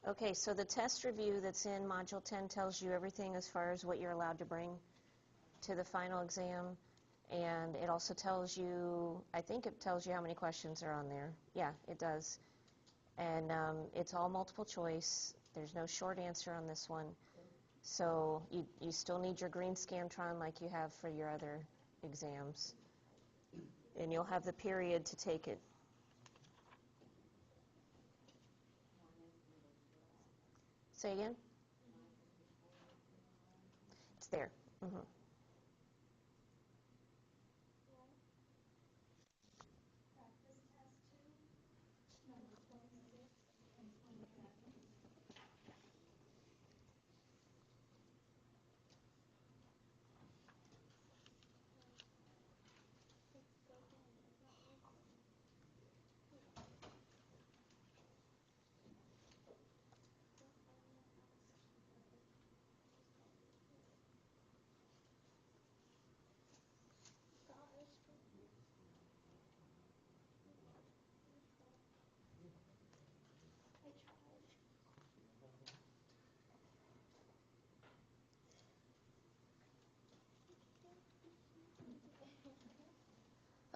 Okay, so the test review that's in Module 10 tells you everything as far as what you're allowed to bring to the final exam, and it also tells you, I think it tells you how many questions are on there. Yeah, it does. And it's all multiple choice. There's no short answer on this one. So you still need your green Scantron like you have for your other exams. And you'll have the period to take it. Say again? It's there. Mm-hmm.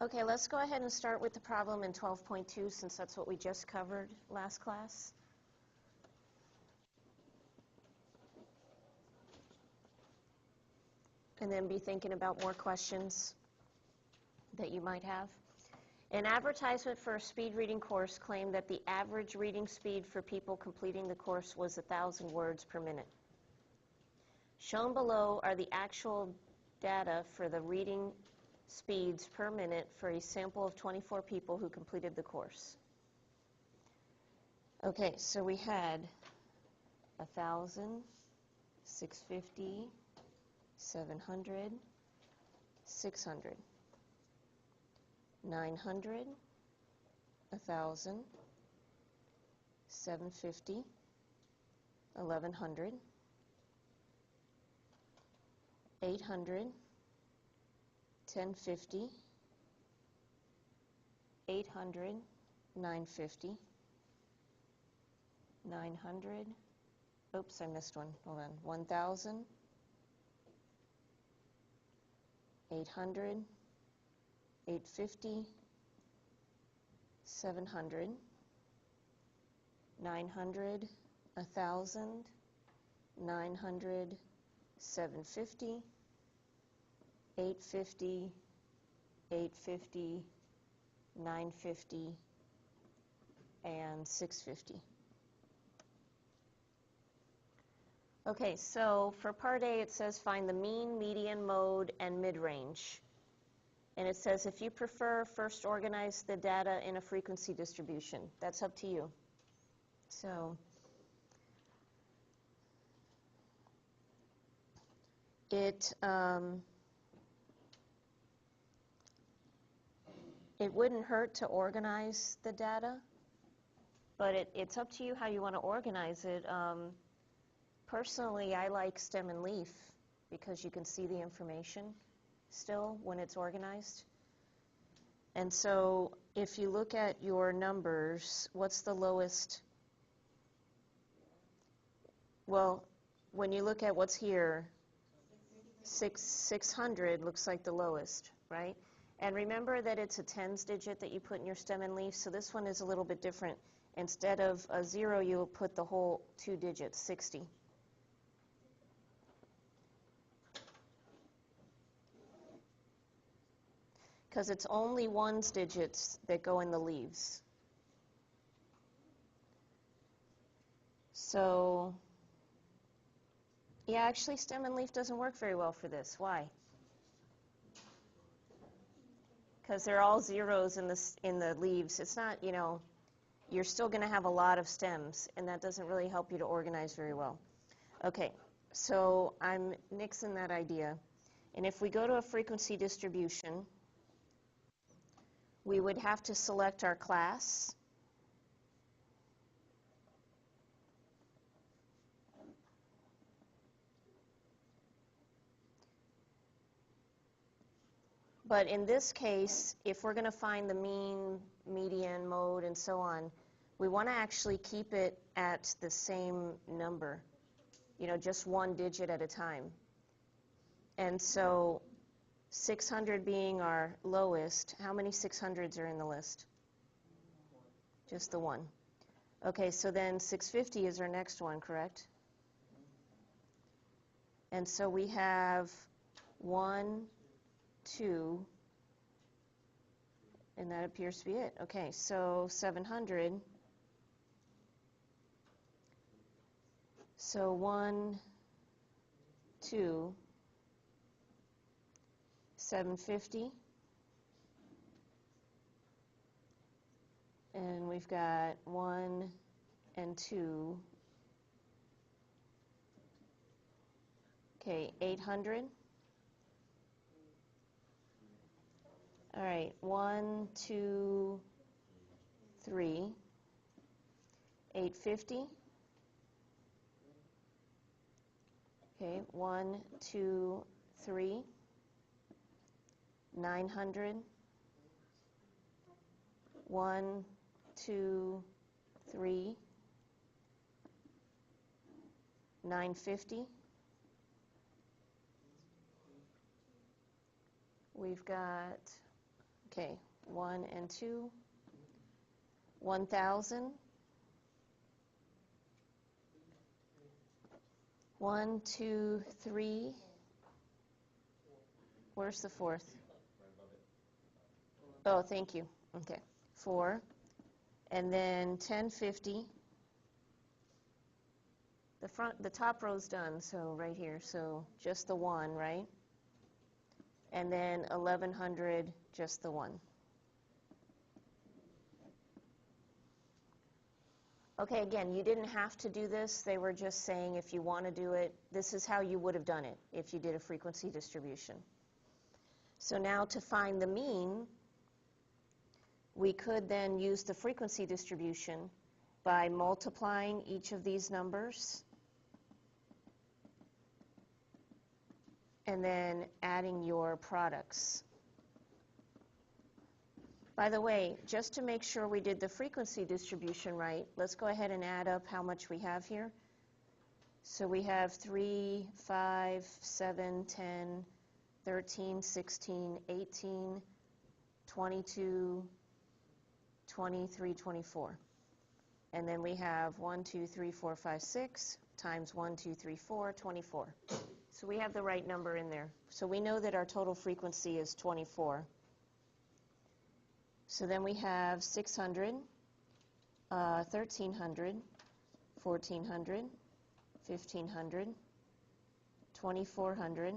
Okay, let's go ahead and start with the problem in 12.2 since that's what we just covered last class. And then be thinking about more questions that you might have. An advertisement for a speed reading course claimed that the average reading speed for people completing the course was 1,000 words per minute. Shown below are the actual data for the reading speeds per minute for a sample of 24 people who completed the course. Okay, so we had 1,000, 650, 700, 600, 900, 1,000, 750, 1,100, 800, 1050, 800, 950, 900, oops, I missed one, hold on, 1,000, 800, 850, 700, 900, 1,000, 900, 750, 850, 850, 950, and 650. Okay, so for part A it says find the mean, median, mode, and mid-range. And it says if you prefer, first organize the data in a frequency distribution. That's up to you. So it wouldn't hurt to organize the data, but it's up to you how you want to organize it. Personally, I like stem and leaf because you can see the information still when it's organized. And so if you look at your numbers, what's the lowest? Well, when you look at what's here, 600 looks like the lowest, right? And remember that it's a tens digit that you put in your stem and leaf, so this one is a little bit different. Instead of a 0, you'll put the whole 2 digits, 60. Because it's only ones digits that go in the leaves. So, yeah, actually stem and leaf doesn't work very well for this. Why? Because they're all zeros in the leaves. It's not, you know, you're still going to have a lot of stems, and that doesn't really help you to organize very well. Okay, so I'm nixing that idea. And if we go to a frequency distribution, we would have to select our class. But in this case, if we're going to find the mean, median, mode, and so on, we want to actually keep it at the same number, just one digit at a time. And so 600 being our lowest, how many 600s are in the list? Just the one. Okay, so then 650 is our next one, correct? And so we have 1, 2, and that appears to be it. Okay, so 700. So 1, 2, 750. And we've got 1 and 2. Okay, 800. All right, 1, 2, 3. 850. Okay, 1, 2, 3. 900. 1, 2, 3. 950. We've got, okay, 1 and 2. 1,000. 1, 2, 3. Where's the fourth? Oh, thank you. Okay, 4. And then 1050. The top row's done, so right here. So just the 1, right? And then 1100, just the 1. Okay, again, you didn't have to do this. They were just saying if you want to do it, this is how you would have done it if you did a frequency distribution. So now to find the mean, we could then use the frequency distribution by multiplying each of these numbers and then adding your products. By the way, just to make sure we did the frequency distribution right, let's go ahead and add up how much we have here. So we have 3, 5, 7, 10, 13, 16, 18, 22, 23, 24. And then we have 1, 2, 3, 4, 5, 6 times 1, 2, 3, 4, 24. So we have the right number in there. So we know that our total frequency is 24. So then we have 600, 1300, 1400, 1500, 2400,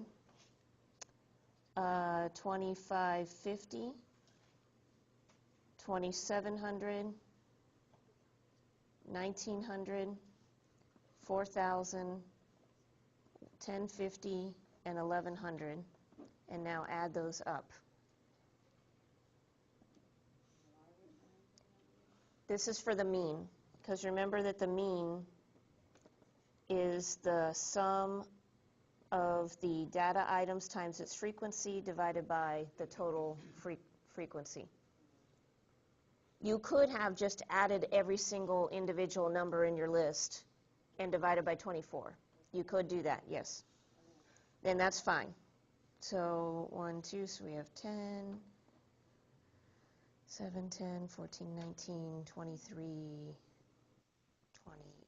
2550, 2700, 1900, 4000, 1050, and 1100. And now add those up. This is for the mean, because remember that the mean is the sum of the data items times its frequency divided by the total frequency. You could have just added every single individual number in your list and divided by 24. You could do that, yes. Then that's fine. So 1, 2, so we have 10, 7, 10, 14, 19, 23, 28,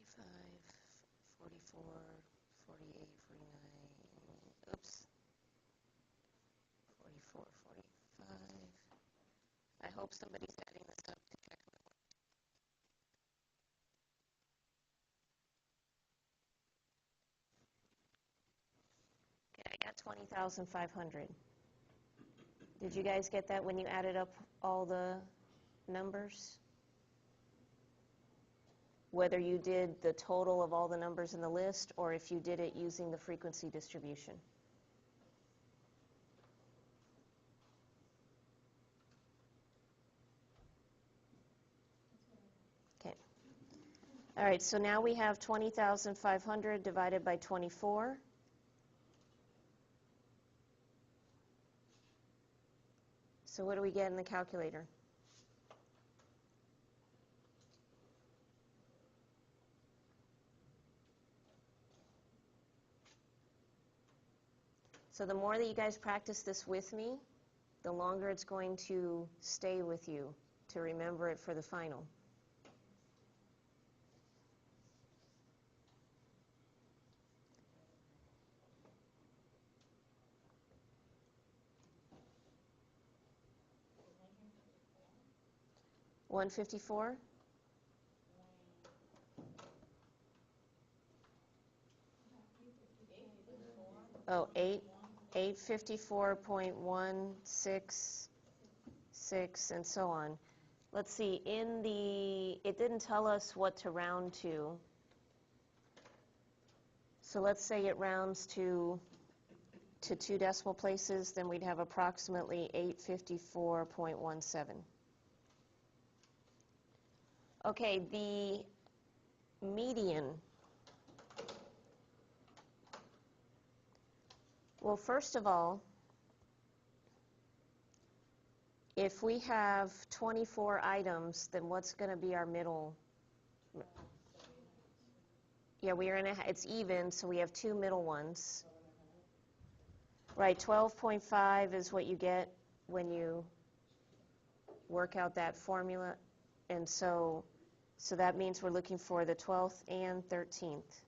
35, 44, 48, 49, oops, 44, 45. I hope somebody's adding this up to check my work. Okay, I got 20,500. Did you guys get that when you added up all the numbers? Whether you did the total of all the numbers in the list or if you did it using the frequency distribution. Okay. All right, so now we have 20,500 divided by 24. So So what do we get in the calculator? So the more that you guys practice this with me, the longer it's going to stay with you to remember it for the final. $154? Oh, 854.166 and so on. Let's see, it didn't tell us what to round to. So let's say it rounds to 2 decimal places, then we'd have approximately 854.17. Okay, the median. Well, first of all, if we have 24 items, then what's going to be our middle? Yeah, it's even, so we have 2 middle ones. Right, 12.5 is what you get when you work out that formula. And so that means we're looking for the 12th and 13th.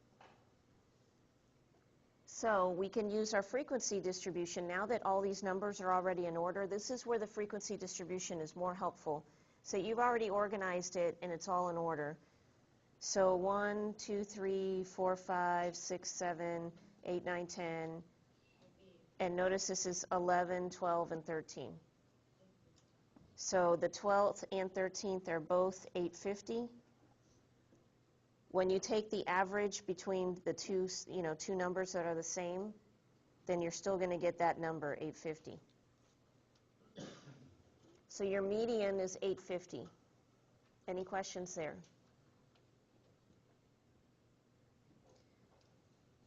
So we can use our frequency distribution. Now that all these numbers are already in order, this is where the frequency distribution is more helpful. So you've already organized it and it's all in order. So 1, 2, 3, 4, 5, 6, 7, 8, 9, 10. And notice this is 11, 12, and 13. So the 12th and 13th are both 850. When you take the average between the two numbers that are the same, then you're still going to get that number, 850. So your median is 850. Any questions there?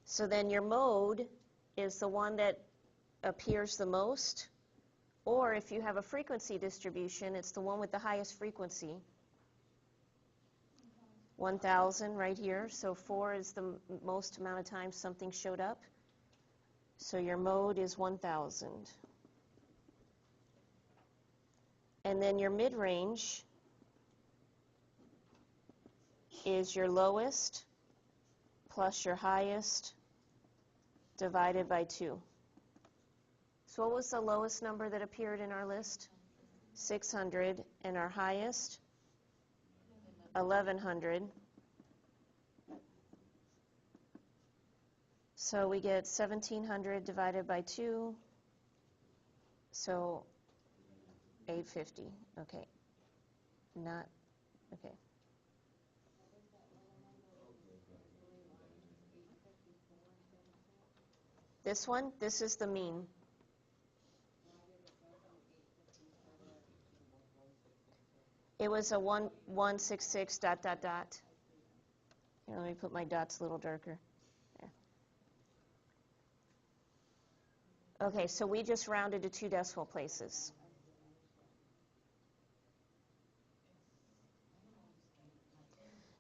So then your mode is the one that appears the most, or if you have a frequency distribution, it's the one with the highest frequency. 1,000 right here, so 4 is the most amount of times something showed up. So your mode is 1,000. And then your mid-range is your lowest plus your highest divided by 2. So what was the lowest number that appeared in our list? 600, and our highest? 1,100. So we get 1,700 divided by 2, so 850. Okay. Okay. This is the mean. It was a 166 ... Here, let me put my dots a little darker. There. Okay, so we just rounded to 2 decimal places.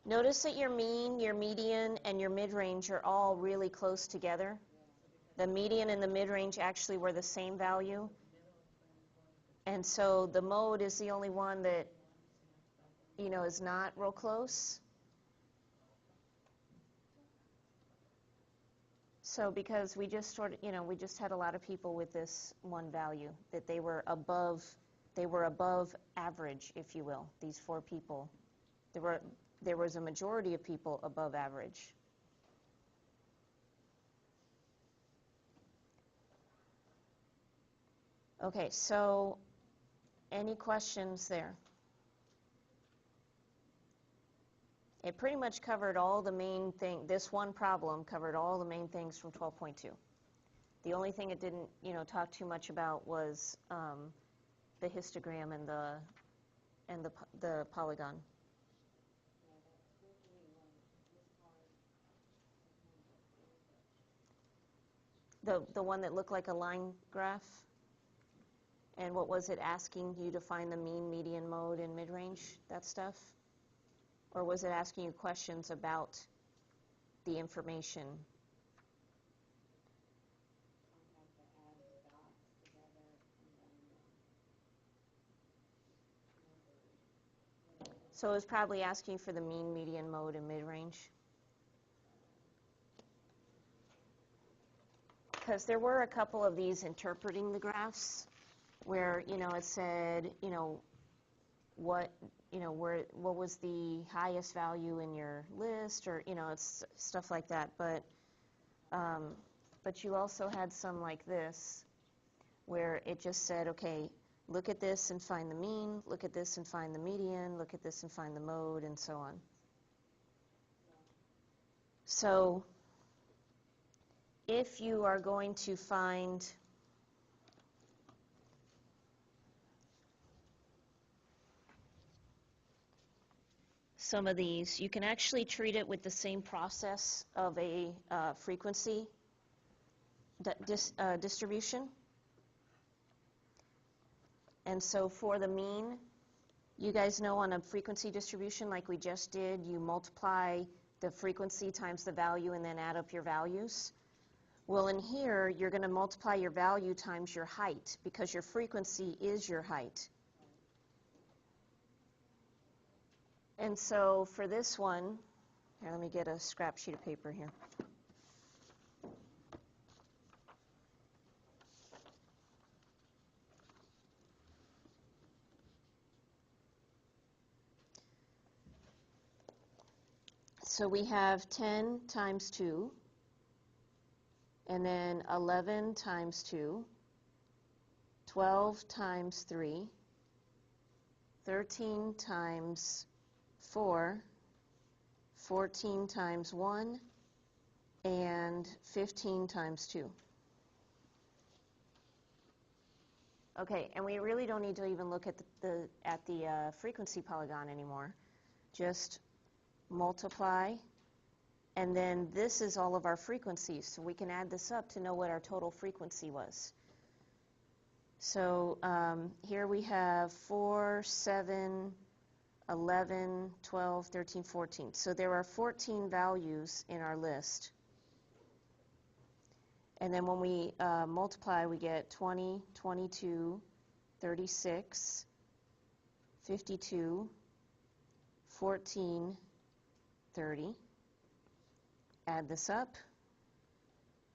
Notice that your mean, your median, and your mid-range are all really close together. The median and the mid-range actually were the same value. And so the mode is the only one that, is not real close. So because we just we just had a lot of people with this one value, that they were above average, if you will, these 4 people. There was a majority of people above average. Okay, so any questions there? It pretty much covered all the main things. This one problem covered all the main things from 12.2. The only thing it didn't, talk too much about was the histogram and the polygon. The one that looked like a line graph. And what was it asking you to find the mean, median, mode, and mid-range, that stuff? Or was it asking you questions about the information? So it was probably asking for the mean, median, mode, and mid-range. Because there were a couple of these interpreting the graphs where, it said, what was the highest value in your list, or, it's stuff like that. But you also had some like this, where it just said, okay, look at this and find the mean, look at this and find the median, look at this and find the mode, and so on. So if you are going to find some of these, you can actually treat it with the same process of a frequency distribution. And so for the mean, you guys know on a frequency distribution like we just did, you multiply the frequency times the value and then add up your values. Well, in here, you're going to multiply your value times your height, because your frequency is your height. And so for this one, here, let me get a scrap sheet of paper here. So we have 10 times 2, and then 11 times 2, 12 times 3, 13 times 4, 14 times 1, and 15 times 2. Okay, and we really don't need to even look at the frequency polygon anymore. Just multiply, and then this is all of our frequencies, so we can add this up to know what our total frequency was. So here we have 4, 7, 11, 12, 13, 14. So there are 14 values in our list. And then when we multiply, we get 20, 22, 36, 52, 14, 30. Add this up.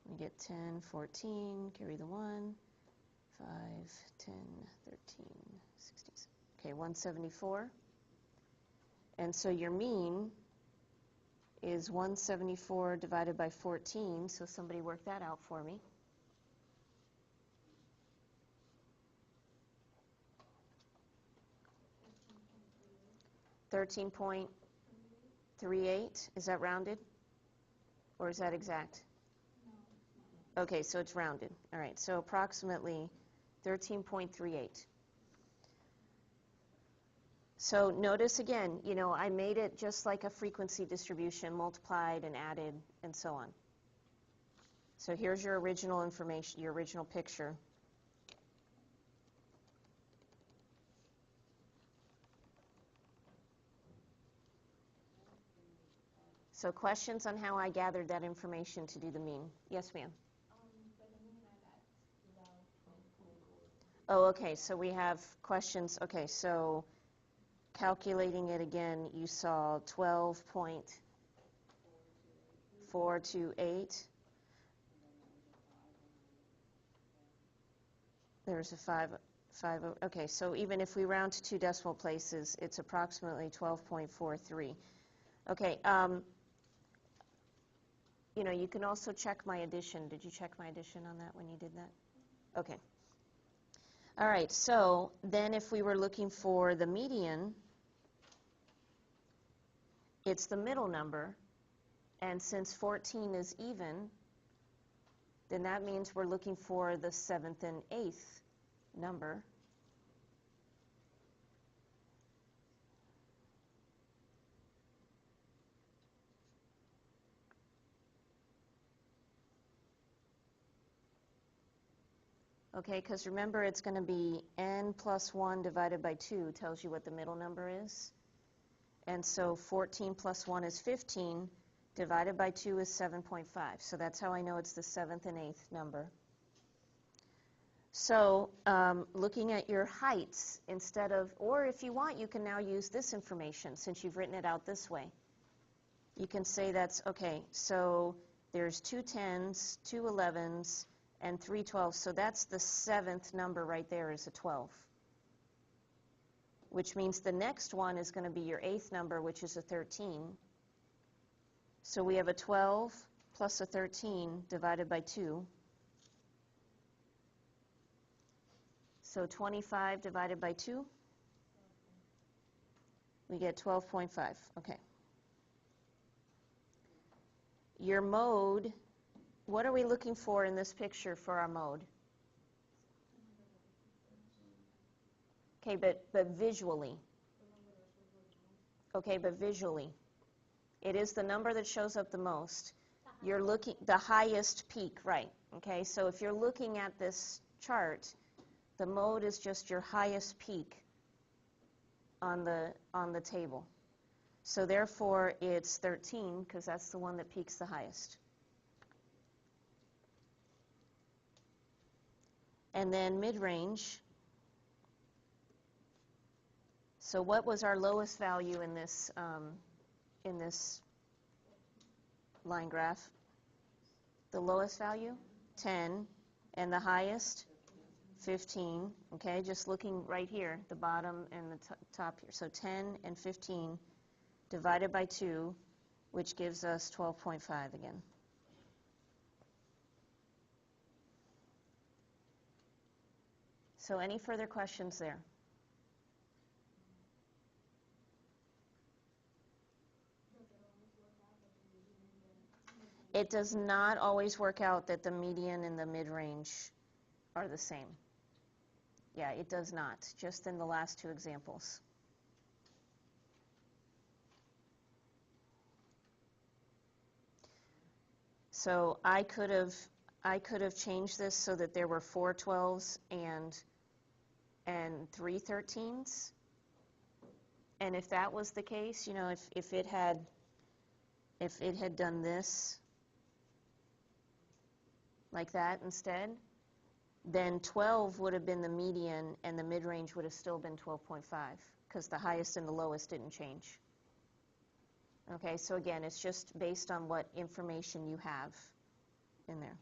We get 10, 14, carry the 1, 5, 10, 13, 16. Okay, 174. And so your mean is 174 divided by 14, so somebody work that out for me. $13.38. Is that rounded? Or is that exact? No. Okay, so it's rounded. All right, so approximately 13.38. So notice again, I made it just like a frequency distribution, multiplied and added and so on. So here's your original information, your original picture. So questions on how I gathered that information to do the mean? Yes, ma'am? Oh, okay, so we have questions. Okay, so calculating it again, you saw 12.428. There's a 5. Okay, so even if we round to 2 decimal places, it's approximately 12.43. Okay, you can also check my addition. Did you check my addition on that when you did that? Okay. All right, so then if we were looking for the median, it's the middle number, and since 14 is even, then that means we're looking for the 7th and 8th number. Okay, because remember it's going to be n plus 1 divided by 2 tells you what the middle number is. And so 14 plus 1 is 15, divided by 2 is 7.5. So that's how I know it's the 7th and 8th number. So looking at your heights instead of, or if you want, you can now use this information since you've written it out this way. You can say that's, okay, so there's 2 10s, 2 11s, and 3 12s. So that's the 7th number right there is a 12. Which means the next one is going to be your 8th number, which is a 13. So we have a 12 plus a 13 divided by 2. So 25 divided by 2, we get 12.5. Okay. Your mode, what are we looking for in this picture for our mode? Okay, but visually. Okay, but visually. It is the number that shows up the most. You're looking, the highest peak, right. Okay, so if you're looking at this chart, the mode is just your highest peak on the table. So therefore, it's 13, because that's the one that peaks the highest. And then mid-range. So what was our lowest value in this line graph? The lowest value? 10. And the highest? 15. Okay, just looking right here, the bottom and the top here. So 10 and 15 divided by 2, which gives us 12.5 again. So any further questions there? It does not always work out that the median and the mid-range are the same. Yeah, it does not, just in the last two examples. So I could have changed this so that there were 4 12s and 3 13s. And if that was the case, you know, if it had done this like that instead, then 12 would have been the median and the mid-range would have still been 12.5 because the highest and the lowest didn't change. Okay, so again, it's just based on what information you have in there.